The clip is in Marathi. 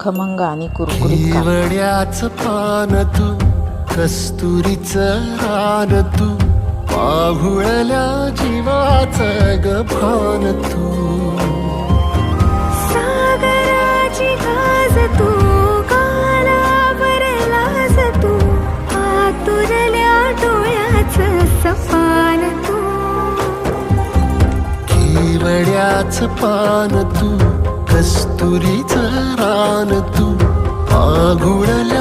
खमंग आणि कुरकुरीत काप. केवड्याचं पान तू, कस्तुरीचं रान तू, पाहुळल्या जीवाचं गभान तू. सागराची गाज तू, कालावर लाज तू, आतुरल्या डोळ्याचं सपान तू. केवड्याचं पान तू, कस्तुरीचं रान तू, पाहुळल्या